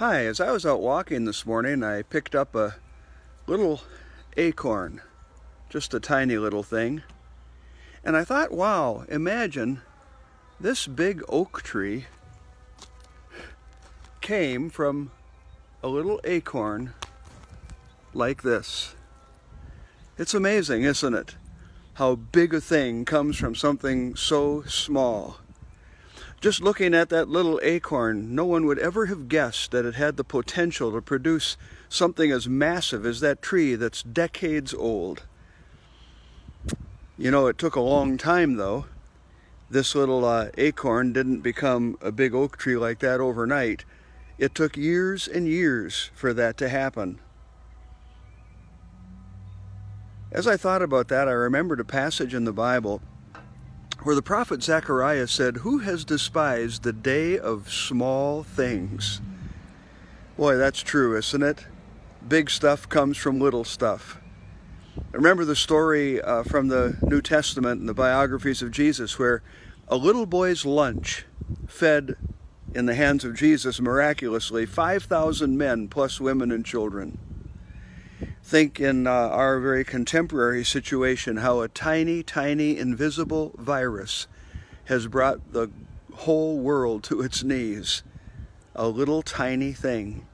Hi, as I was out walking this morning, I picked up a little acorn, just a tiny little thing. And I thought, wow, imagine this big oak tree came from a little acorn like this. It's amazing, isn't it? How big a thing comes from something so small. Just looking at that little acorn, no one would ever have guessed that it had the potential to produce something as massive as that tree that's decades old. You know, it took a long time though. This little acorn didn't become a big oak tree like that overnight. It took years and years for that to happen. As I thought about that, I remembered a passage in the Bible where the prophet Zechariah said, "Who has despised the day of small things?" Boy, that's true, isn't it? Big stuff comes from little stuff. I remember the story from the New Testament and the biographies of Jesus where a little boy's lunch fed in the hands of Jesus miraculously 5,000 men plus women and children. Think in our very contemporary situation how a tiny, tiny, invisible virus has brought the whole world to its knees. A little tiny thing.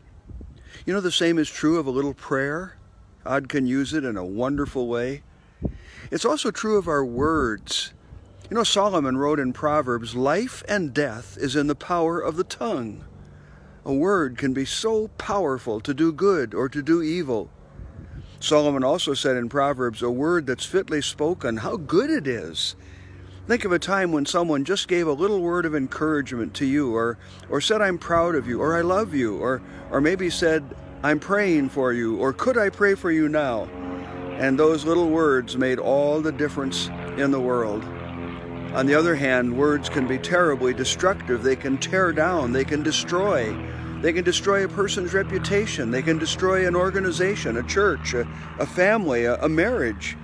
You know, the same is true of a little prayer. God can use it in a wonderful way. It's also true of our words. You know, Solomon wrote in Proverbs, "Life and death is in the power of the tongue." A word can be so powerful to do good or to do evil. Solomon also said in Proverbs, "A word that's fitly spoken, how good it is." Think of a time when someone just gave a little word of encouragement to you, or said, "I'm proud of you," or "I love you," or maybe said, "I'm praying for you," or "Could I pray for you now?" And those little words made all the difference in the world. On the other hand, words can be terribly destructive. They can tear down, they can destroy. They can destroy a person's reputation. They can destroy an organization, a church, a family, a marriage.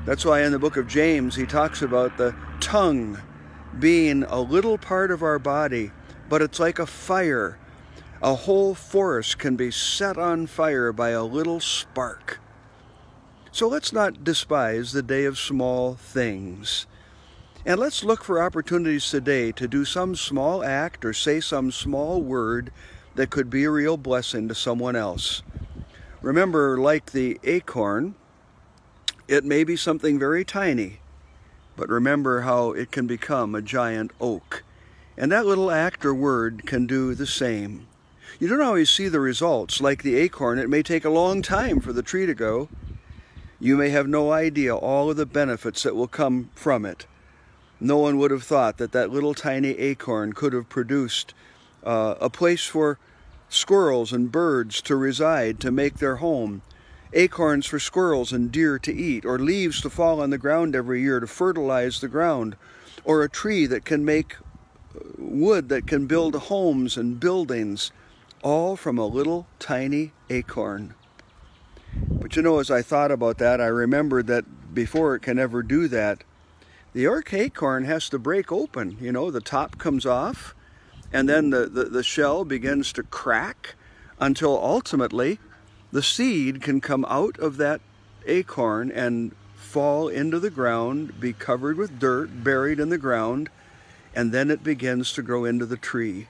That's why in the book of James, he talks about the tongue being a little part of our body, but it's like a fire. A whole forest can be set on fire by a little spark. So let's not despise the day of small things. And let's look for opportunities today to do some small act or say some small word that could be a real blessing to someone else. Remember, like the acorn, it may be something very tiny, but remember how it can become a giant oak. And that little act or word can do the same. You don't always see the results. Like the acorn, it may take a long time for the tree to grow. You may have no idea all of the benefits that will come from it. No one would have thought that that little tiny acorn could have produced a place for squirrels and birds to reside, to make their home, acorns for squirrels and deer to eat, or leaves to fall on the ground every year to fertilize the ground, or a tree that can make wood that can build homes and buildings, all from a little tiny acorn. But you know, as I thought about that, I remembered that before it can ever do that, the acorn has to break open. You know, the top comes off, and then the shell begins to crack until ultimately the seed can come out of that acorn and fall into the ground, be covered with dirt, buried in the ground, and then it begins to grow into the tree.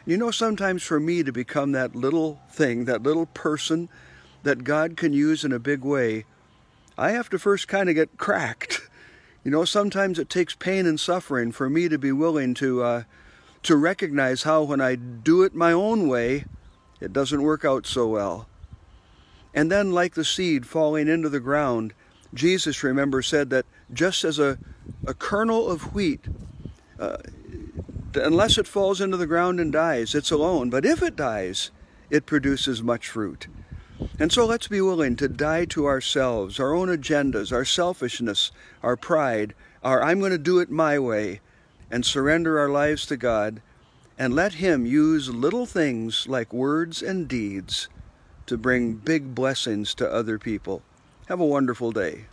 You know, sometimes for me to become that little thing, that little person that God can use in a big way, I have to first kind of get cracked. You know, sometimes it takes pain and suffering for me to be willing to recognize how when I do it my own way, it doesn't work out so well. And then, like the seed falling into the ground, Jesus, remember, said that just as a kernel of wheat, unless it falls into the ground and dies, it's alone. But if it dies, it produces much fruit. And so let's be willing to die to ourselves, our own agendas, our selfishness, our pride, our "I'm going to do it my way," and surrender our lives to God, and let Him use little things like words and deeds to bring big blessings to other people. Have a wonderful day.